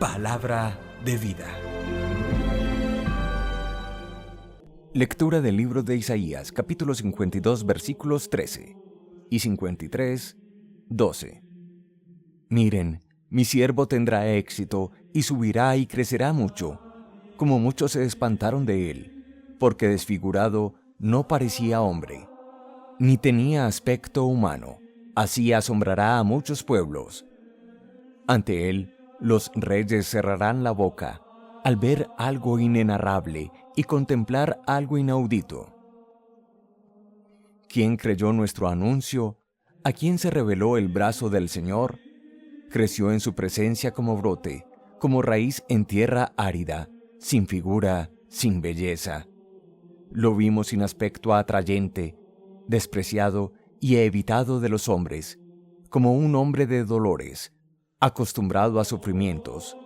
Palabra de vida. Lectura del libro de Isaías, capítulo 52, versículos 13 y 53, 12. Miren, mi siervo tendrá éxito y subirá y crecerá mucho, como muchos se espantaron de él, porque desfigurado no parecía hombre, ni tenía aspecto humano. Así asombrará a muchos pueblos. Ante él, los reyes cerrarán la boca al ver algo inenarrable y contemplar algo inaudito. ¿Quién creyó nuestro anuncio? ¿A quién se reveló el brazo del Señor? Creció en su presencia como brote, como raíz en tierra árida, sin figura, sin belleza. Lo vimos sin aspecto atrayente, despreciado y evitado de los hombres, como un hombre de dolores, acostumbrado a sufrimientos,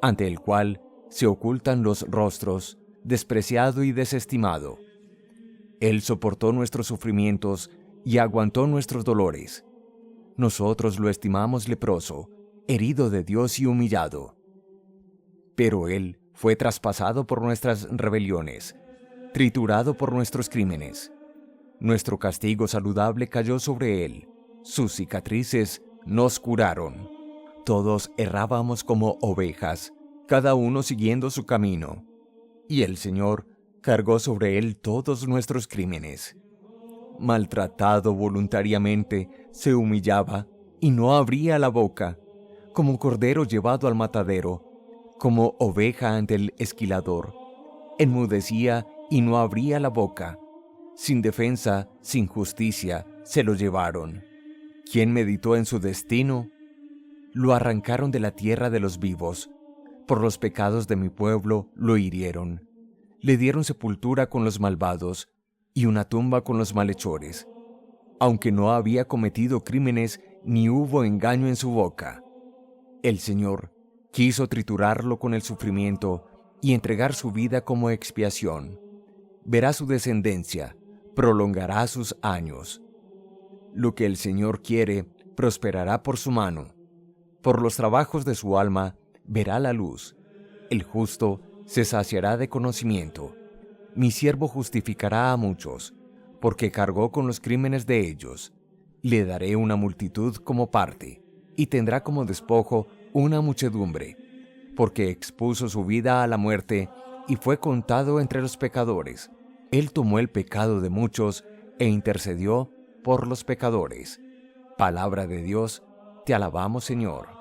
ante el cual se ocultan los rostros, despreciado y desestimado. Él soportó nuestros sufrimientos y aguantó nuestros dolores. Nosotros lo estimamos leproso, herido de Dios y humillado. Pero Él fue traspasado por nuestras rebeliones, triturado por nuestros crímenes. Nuestro castigo saludable cayó sobre Él. Sus cicatrices nos curaron. Todos errábamos como ovejas, cada uno siguiendo su camino. Y el Señor cargó sobre Él todos nuestros crímenes. Maltratado voluntariamente, se humillaba y no abría la boca, como cordero llevado al matadero, como oveja ante el esquilador. Enmudecía y no abría la boca. Sin defensa, sin justicia, se lo llevaron. ¿Quién meditó en su destino? Lo arrancaron de la tierra de los vivos. Por los pecados de mi pueblo lo hirieron. Le dieron sepultura con los malvados y una tumba con los malhechores, aunque no había cometido crímenes ni hubo engaño en su boca. El Señor quiso triturarlo con el sufrimiento y entregar su vida como expiación. Verá su descendencia, prolongará sus años. Lo que el Señor quiere prosperará por su mano. Por los trabajos de su alma verá la luz. El justo se saciará de conocimiento. Mi siervo justificará a muchos, porque cargó con los crímenes de ellos. Le daré una multitud como parte, y tendrá como despojo una muchedumbre, porque expuso su vida a la muerte y fue contado entre los pecadores. Él tomó el pecado de muchos e intercedió por los pecadores. Palabra de Dios, te alabamos, Señor.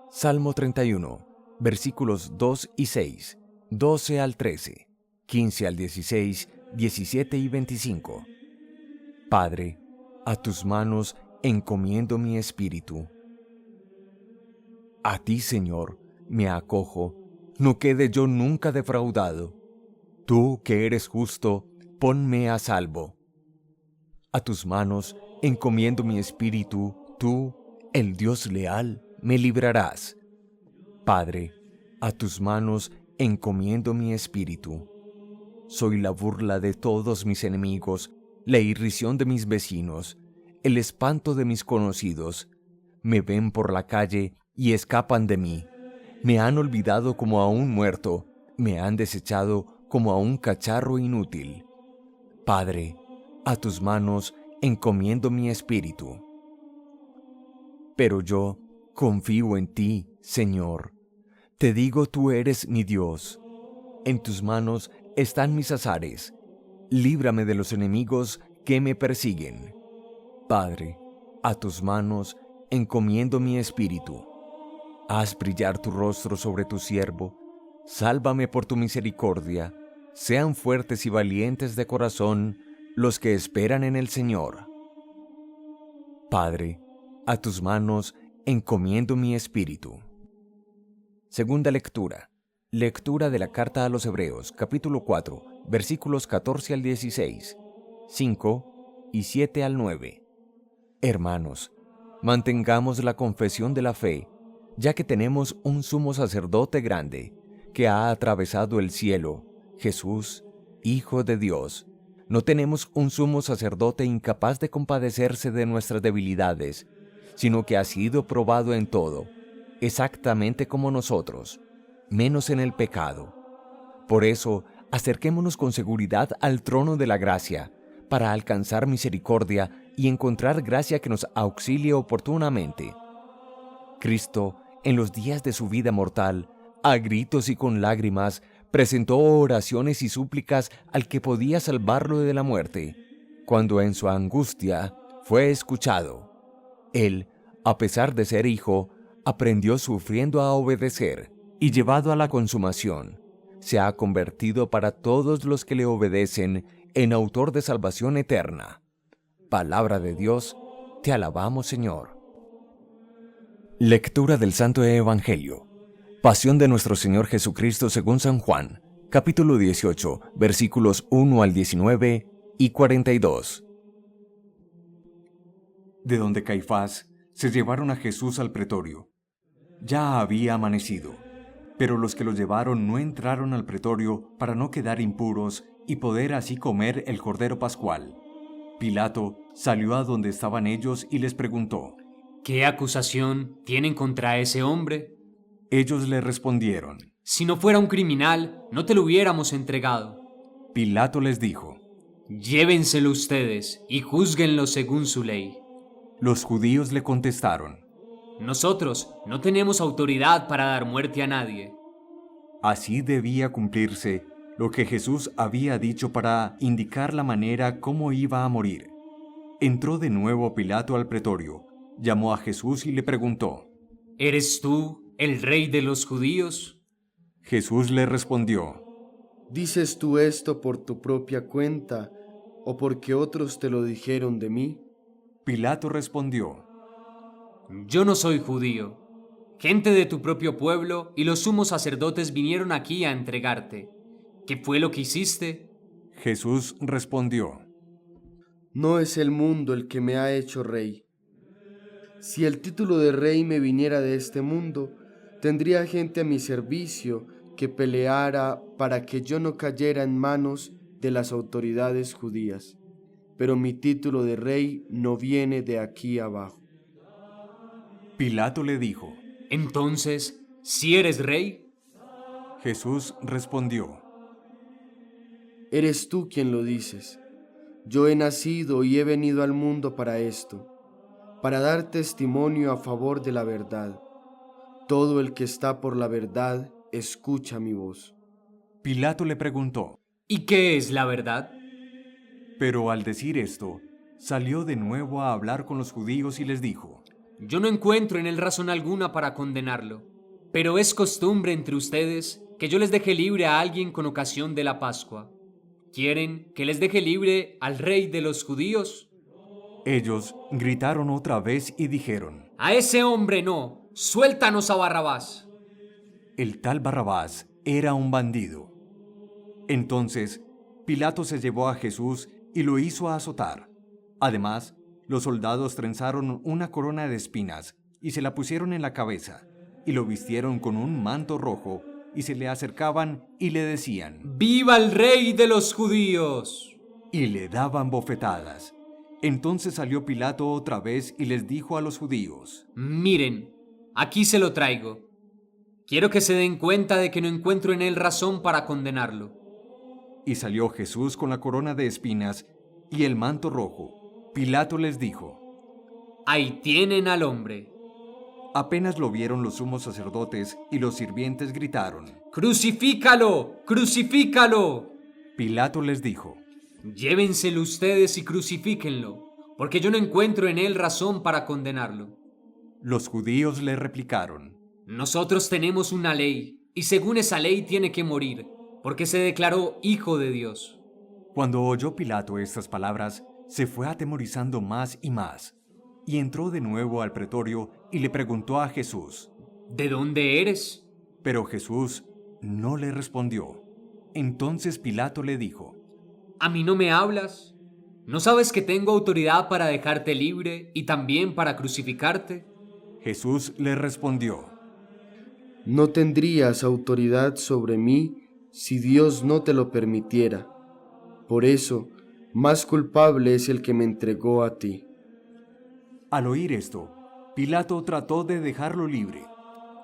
Salmo 31, versículos 2 y 6, 12 al 13, 15 al 16, 17 y 25. Padre, a tus manos encomiendo mi espíritu. A ti, Señor, me acojo, no quede yo nunca defraudado. Tú, que eres justo, ponme a salvo. A tus manos encomiendo mi espíritu, tú, el Dios leal, me librarás. Padre, a tus manos encomiendo mi espíritu. Soy la burla de todos mis enemigos, la irrisión de mis vecinos, el espanto de mis conocidos. Me ven por la calle y escapan de mí. Me han olvidado como a un muerto, me han desechado como a un cacharro inútil. Padre, a tus manos encomiendo mi espíritu. Pero yo confío en ti, Señor. Te digo, tú eres mi Dios. En tus manos están mis azares. Líbrame de los enemigos que me persiguen. Padre, a tus manos encomiendo mi espíritu. Haz brillar tu rostro sobre tu siervo. Sálvame por tu misericordia. Sean fuertes y valientes de corazón los que esperan en el Señor. Padre, a tus manos encomiendo mi espíritu. Segunda lectura. Lectura de la carta a los Hebreos, capítulo 4, versículos 14 al 16, 5 y 7 al 9. Hermanos, mantengamos la confesión de la fe, ya que tenemos un sumo sacerdote grande, que ha atravesado el cielo, Jesús, Hijo de Dios. No tenemos un sumo sacerdote incapaz de compadecerse de nuestras debilidades, sino que ha sido probado en todo, exactamente como nosotros, menos en el pecado. Por eso, acerquémonos con seguridad al trono de la gracia, para alcanzar misericordia y encontrar gracia que nos auxilie oportunamente. Cristo, en los días de su vida mortal, a gritos y con lágrimas, presentó oraciones y súplicas al que podía salvarlo de la muerte, cuando en su angustia fue escuchado. Él, a pesar de ser hijo, aprendió sufriendo a obedecer, y llevado a la consumación, se ha convertido para todos los que le obedecen en autor de salvación eterna. Palabra de Dios, te alabamos, Señor. Lectura del Santo Evangelio. Pasión de nuestro Señor Jesucristo según San Juan, capítulo 18, versículos 1 al 19 y 42. De donde Caifás se llevaron a Jesús al pretorio. Ya había amanecido, pero los que lo llevaron no entraron al pretorio para no quedar impuros y poder así comer el cordero pascual. Pilato salió a donde estaban ellos y les preguntó: ¿Qué acusación tienen contra ese hombre? Ellos le respondieron: Si no fuera un criminal, no te lo hubiéramos entregado. Pilato les dijo: Llévenselo ustedes y júzguenlo según su ley. Los judíos le contestaron: Nosotros no tenemos autoridad para dar muerte a nadie. Así debía cumplirse lo que Jesús había dicho para indicar la manera cómo iba a morir. Entró de nuevo Pilato al pretorio, llamó a Jesús y le preguntó: ¿Eres tú el rey de los judíos? Jesús le respondió: ¿Dices tú esto por tu propia cuenta o porque otros te lo dijeron de mí? Pilato respondió: Yo no soy judío. Gente de tu propio pueblo y los sumos sacerdotes vinieron aquí a entregarte. ¿Qué fue lo que hiciste? Jesús respondió: No es el mundo el que me ha hecho rey. Si el título de rey me viniera de este mundo, tendría gente a mi servicio que peleara para que yo no cayera en manos de las autoridades judías. Pero mi título de rey no viene de aquí abajo. Pilato le dijo: Entonces, ¿si eres rey? Jesús respondió: Eres tú quien lo dices. Yo he nacido y he venido al mundo para esto, para dar testimonio a favor de la verdad. Todo el que está por la verdad escucha mi voz. Pilato le preguntó, ¿Y qué es la verdad? pero al decir esto, salió de nuevo a hablar con los judíos y les dijo: Yo no encuentro en él razón alguna para condenarlo, pero es costumbre entre ustedes que yo les deje libre a alguien con ocasión de la Pascua. ¿Quieren que les deje libre al rey de los judíos? Ellos gritaron otra vez y dijeron: A ese hombre no, suéltanos a Barrabás. El tal Barrabás era un bandido. Entonces, Pilato se llevó a Jesús y lo hizo azotar. Además, los soldados trenzaron una corona de espinas y se la pusieron en la cabeza, y lo vistieron con un manto rojo, y se le acercaban y le decían: ¡Viva el rey de los judíos! Y le daban bofetadas. Entonces salió Pilato otra vez y les dijo a los judíos: Miren, aquí se lo traigo. Quiero que se den cuenta de que no encuentro en él razón para condenarlo. Y salió Jesús con la corona de espinas y el manto rojo. Pilato les dijo: Ahí tienen al hombre. Apenas lo vieron los sumos sacerdotes y los sirvientes gritaron: ¡Crucifícalo! ¡Crucifícalo! Pilato les dijo: Llévenselo ustedes y crucifíquenlo, porque yo no encuentro en él razón para condenarlo. Los judíos le replicaron: Nosotros tenemos una ley, y según esa ley tiene que morir, porque se declaró hijo de Dios. Cuando oyó Pilato estas palabras, se fue atemorizando más y más, y entró de nuevo al pretorio y le preguntó a Jesús: ¿De dónde eres? Pero Jesús no le respondió. Entonces Pilato le dijo: ¿A mí no me hablas? ¿No sabes que tengo autoridad para dejarte libre y también para crucificarte? Jesús le respondió: No tendrías autoridad sobre mí si Dios no te lo permitiera. Por eso, más culpable es el que me entregó a ti. Al oír esto, Pilato trató de dejarlo libre,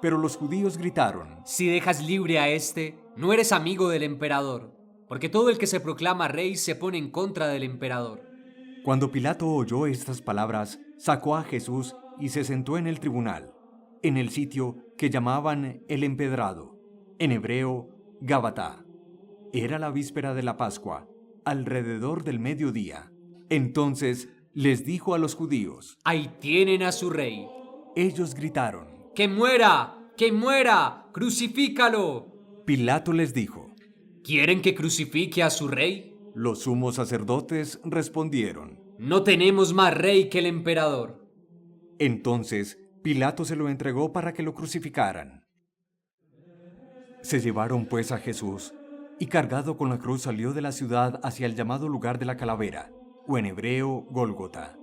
Pero los judíos gritaron: Si dejas libre a este, no eres amigo del emperador, porque todo el que se proclama rey se pone en contra del emperador. Cuando Pilato oyó estas palabras, sacó a Jesús y se sentó en el tribunal, en el sitio que llamaban el Empedrado, en hebreo, Gábata. Era la víspera de la Pascua, alrededor del mediodía. Entonces les dijo a los judíos: Ahí tienen a su rey. Ellos gritaron: ¡Que muera! ¡Que muera! ¡Crucifícalo! Pilato les dijo: ¿Quieren que crucifique a su rey? Los sumos sacerdotes respondieron: No tenemos más rey que el emperador. Entonces Pilato se lo entregó para que lo crucificaran. Se llevaron pues a Jesús, y cargado con la cruz salió de la ciudad hacia el llamado lugar de la calavera, o en hebreo, Gólgota.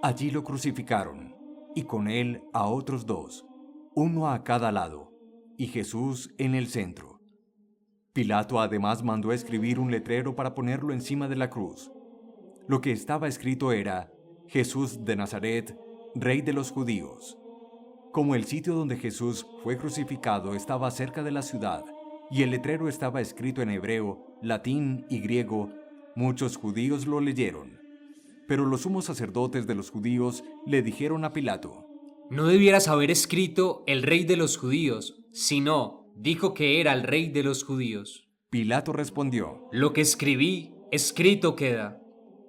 Allí lo crucificaron, y con él a otros dos, uno a cada lado, y Jesús en el centro. Pilato además mandó escribir un letrero para ponerlo encima de la cruz. Lo que estaba escrito era: Jesús de Nazaret, Rey de los Judíos. Como el sitio donde Jesús fue crucificado estaba cerca de la ciudad, y el letrero estaba escrito en hebreo, latín y griego, muchos judíos lo leyeron. Pero los sumos sacerdotes de los judíos le dijeron a Pilato: No debieras haber escrito el rey de los judíos, sino dijo que era el rey de los judíos. Pilato respondió: Lo que escribí, escrito queda.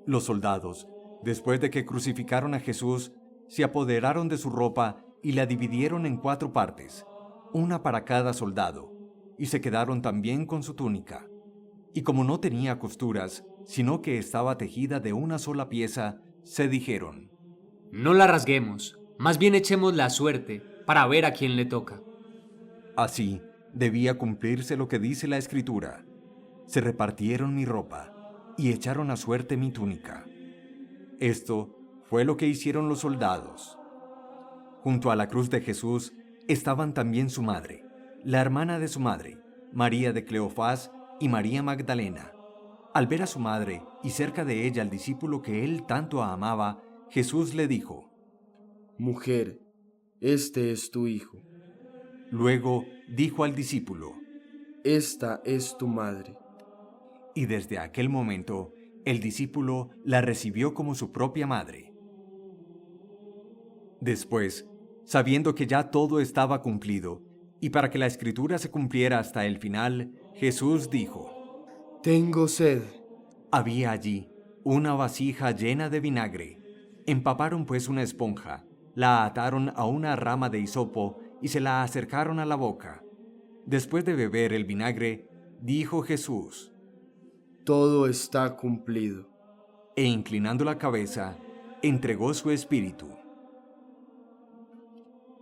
Los soldados, después de que crucificaron a Jesús, se apoderaron de su ropa y la dividieron en 4 partes, una para cada soldado, y se quedaron también con su túnica. Y como no tenía costuras, sino que estaba tejida de una sola pieza, se dijeron: No la rasguemos, más bien echemos la suerte para ver a quién le toca. Así debía cumplirse lo que dice la Escritura: se repartieron mi ropa y echaron a suerte mi túnica. Esto fue lo que hicieron los soldados. Junto a la cruz de Jesús estaban también su madre, la hermana de su madre, María de Cleofás y María Magdalena. Al ver a su madre y cerca de ella al discípulo que él tanto amaba, Jesús le dijo: Mujer, este es tu hijo. Luego dijo al discípulo: Esta es tu madre. Y desde aquel momento, el discípulo la recibió como su propia madre. Después, sabiendo que ya todo estaba cumplido, y para que la Escritura se cumpliera hasta el final, Jesús dijo: Tengo sed. Había allí una vasija llena de vinagre. Empaparon pues una esponja, la ataron a una rama de hisopo y se la acercaron a la boca. Después de beber el vinagre, dijo Jesús: Todo está cumplido. E inclinando la cabeza, entregó su espíritu.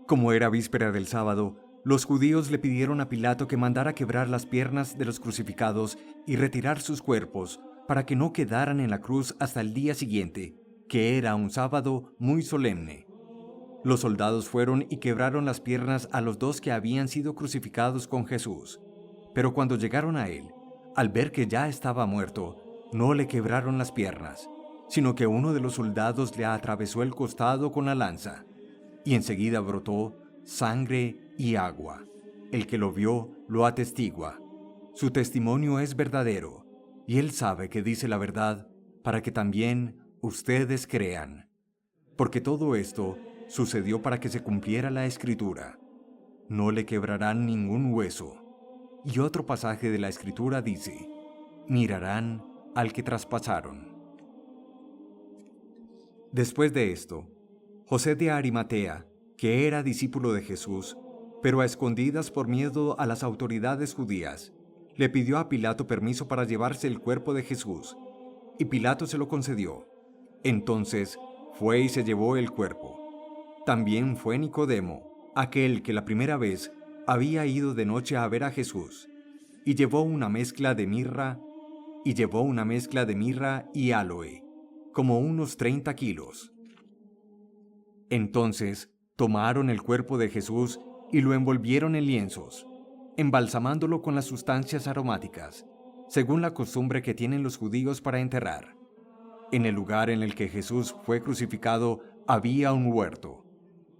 Como era víspera del sábado, los judíos le pidieron a Pilato que mandara quebrar las piernas de los crucificados y retirar sus cuerpos, para que no quedaran en la cruz hasta el día siguiente, que era un sábado muy solemne. Los soldados fueron y quebraron las piernas a los 2 que habían sido crucificados con Jesús. Pero cuando llegaron a él, al ver que ya estaba muerto, no le quebraron las piernas, sino que uno de los soldados le atravesó el costado con la lanza, y enseguida brotó sangre y agua. El que lo vio lo atestigua. Su testimonio es verdadero, y él sabe que dice la verdad, para que también ustedes crean. Porque todo esto sucedió para que se cumpliera la Escritura: no le quebrarán ningún hueso. Y otro pasaje de la Escritura dice: mirarán al que traspasaron. Después de esto, José de Arimatea, que era discípulo de Jesús, pero a escondidas por miedo a las autoridades judías, le pidió a Pilato permiso para llevarse el cuerpo de Jesús, y Pilato se lo concedió. Entonces fue y se llevó el cuerpo. También fue Nicodemo, aquel que la primera vez había ido de noche a ver a Jesús, y llevó una mezcla de mirra y áloe, como unos 30 kilos. Entonces tomaron el cuerpo de Jesús y lo envolvieron en lienzos, embalsamándolo con las sustancias aromáticas, según la costumbre que tienen los judíos para enterrar. En el lugar en el que Jesús fue crucificado había un huerto,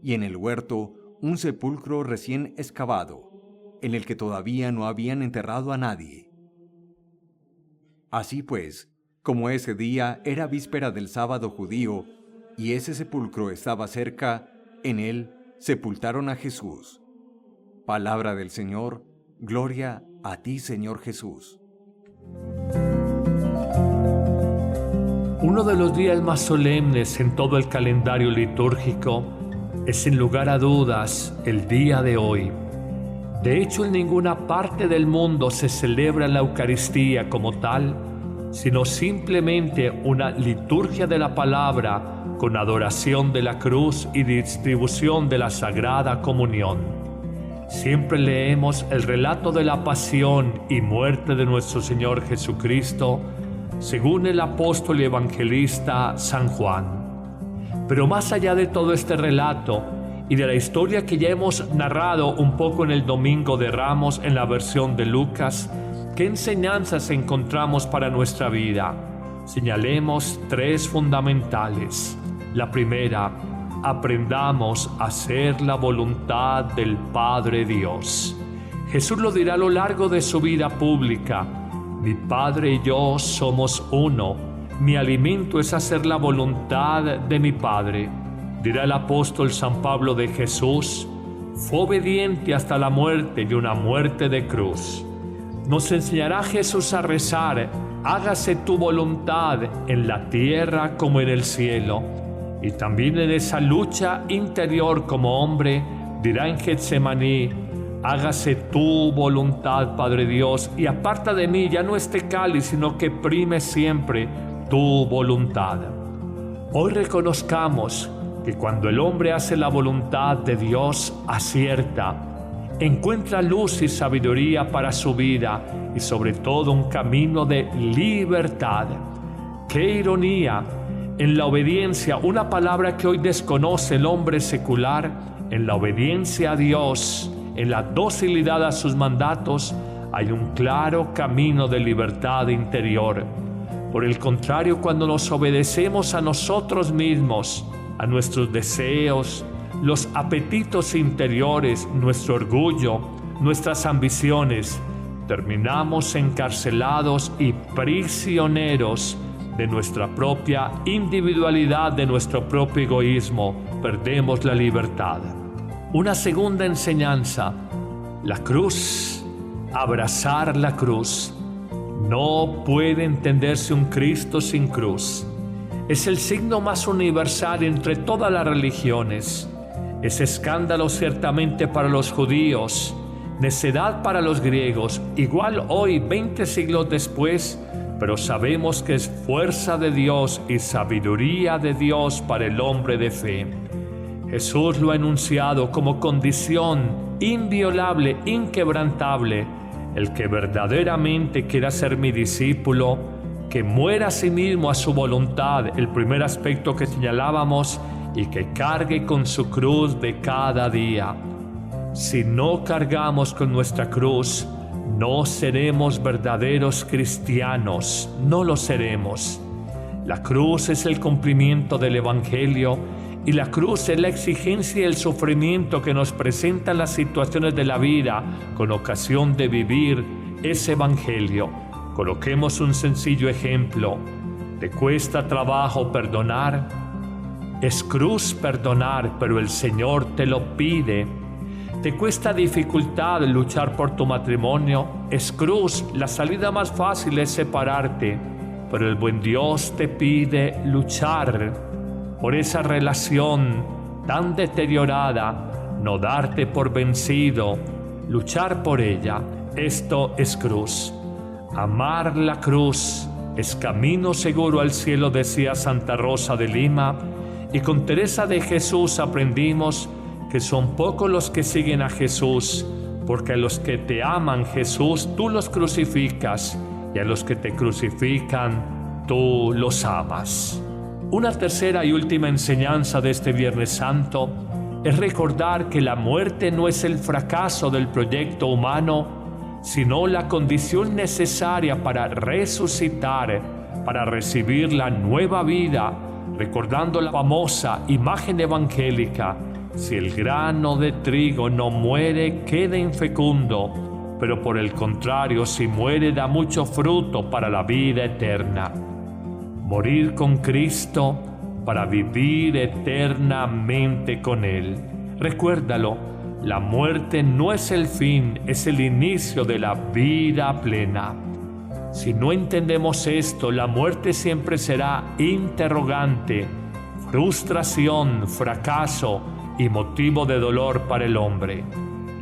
y en el huerto un sepulcro recién excavado, en el que todavía no habían enterrado a nadie. Así pues, como ese día era víspera del sábado judío, y ese sepulcro estaba cerca, en él sepultaron a Jesús. Palabra del Señor, gloria a ti, Señor Jesús. Uno de los días más solemnes en todo el calendario litúrgico es sin lugar a dudas el día de hoy. De hecho, en ninguna parte del mundo se celebra la Eucaristía como tal, sino simplemente una liturgia de la palabra con adoración de la cruz y distribución de la Sagrada Comunión. Siempre leemos el relato de la pasión y muerte de nuestro Señor Jesucristo, según el apóstol y evangelista San Juan. Pero más allá de todo este relato y de la historia que ya hemos narrado un poco en el Domingo de Ramos en la versión de Lucas, ¿qué enseñanzas encontramos para nuestra vida? Señalemos tres fundamentales. La primera, aprendamos a hacer la voluntad del Padre Dios. Jesús lo dirá a lo largo de su vida pública: mi Padre y yo somos uno. Mi alimento es hacer la voluntad de mi Padre. Dirá el apóstol San Pablo de Jesús: fue obediente hasta la muerte y una muerte de cruz. Nos enseñará Jesús a rezar: hágase tu voluntad en la tierra como en el cielo. Y también en esa lucha interior como hombre, dirá en Getsemaní: hágase tu voluntad, Padre Dios, y aparta de mí ya no este cáliz, sino que prime siempre tu voluntad. Hoy reconozcamos que cuando el hombre hace la voluntad de Dios, acierta, encuentra luz y sabiduría para su vida y sobre todo un camino de libertad. ¡Qué ironía! En la obediencia, una palabra que hoy desconoce el hombre secular, en la obediencia a Dios, en la docilidad a sus mandatos, hay un claro camino de libertad interior. Por el contrario, cuando nos obedecemos a nosotros mismos, a nuestros deseos, los apetitos interiores, nuestro orgullo, nuestras ambiciones, terminamos encarcelados y prisioneros de nuestra propia individualidad, de nuestro propio egoísmo. Perdemos la libertad. Una segunda enseñanza: la cruz, abrazar la cruz. No puede entenderse un Cristo sin cruz. Es el signo más universal entre todas las religiones. Es escándalo ciertamente para los judíos, necedad para los griegos, igual hoy 20 siglos después, pero sabemos que es fuerza de Dios y sabiduría de Dios para el hombre de fe. Jesús lo ha enunciado como condición inviolable, inquebrantable. El que verdaderamente quiera ser mi discípulo, que muera a sí mismo a su voluntad, el primer aspecto que señalábamos, y que cargue con su cruz de cada día. Si no cargamos con nuestra cruz, no seremos verdaderos cristianos, no lo seremos. La cruz es el cumplimiento del Evangelio y la cruz es la exigencia y el sufrimiento que nos presentan las situaciones de la vida con ocasión de vivir ese Evangelio. Coloquemos un sencillo ejemplo. ¿Te cuesta trabajo perdonar? Es cruz perdonar, pero el Señor te lo pide. ¿Te cuesta dificultad luchar por tu matrimonio? Es cruz, la salida más fácil es separarte, pero el buen Dios te pide luchar por esa relación tan deteriorada, no darte por vencido, luchar por ella. Esto es cruz. Amar la cruz es camino seguro al cielo, decía Santa Rosa de Lima, y con Teresa de Jesús aprendimos que son pocos los que siguen a Jesús, porque a los que te aman, Jesús, tú los crucificas, y a los que te crucifican, tú los amas. Una tercera y última enseñanza de este Viernes Santo es recordar que la muerte no es el fracaso del proyecto humano, sino la condición necesaria para resucitar, para recibir la nueva vida, recordando la famosa imagen evangélica: si el grano de trigo no muere, queda infecundo, pero por el contrario, si muere, da mucho fruto para la vida eterna. Morir con Cristo para vivir eternamente con Él. Recuérdalo, la muerte no es el fin, es el inicio de la vida plena. Si no entendemos esto, la muerte siempre será interrogante, frustración, fracaso y motivo de dolor para el hombre.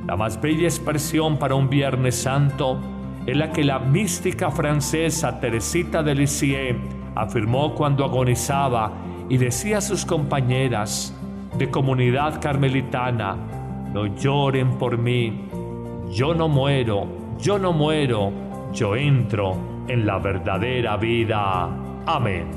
La más bella expresión para un Viernes Santo es la que la mística francesa Teresita de Lisieux afirmó cuando agonizaba y decía a sus compañeras de comunidad carmelitana: no lloren por mí, yo no muero, yo entro en la verdadera vida. Amén.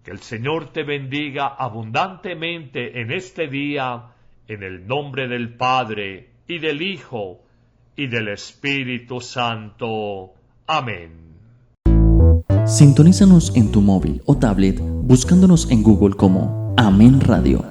Que el Señor te bendiga abundantemente en este día, en el nombre del Padre, y del Hijo, y del Espíritu Santo. Amén. Sintonízanos en tu móvil o tablet buscándonos en Google como Amén Radio.